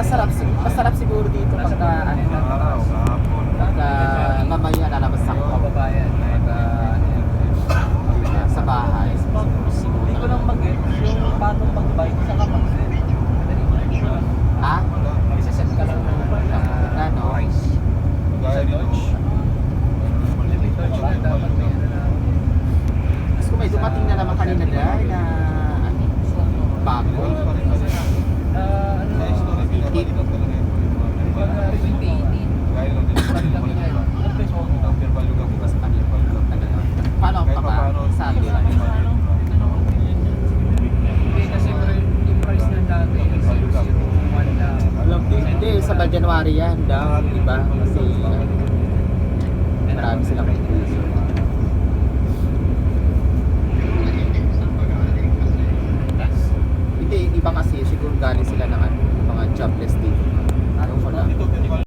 masarap siguro dito pagka ano, pagka mamaya lalabas ako. Kababayan, Sa bahay. hindi ko lang mag-get yung patong pag-bike sa kapag Ha? isa-set ka lang ng Ano? price. Sa Dodge. Dapat may ano na. Tapos kung may dumating na naman kanina dahil na ano, bago. Paano pa ba? Sabi lang. Hindi kasi yung price ng dati is 0.1 lang. Hindi, sa January yan daw, di ba? Kasi marami silang puso. Hindi, iba kasi siguro galing sila ng ano, mga jobless dito.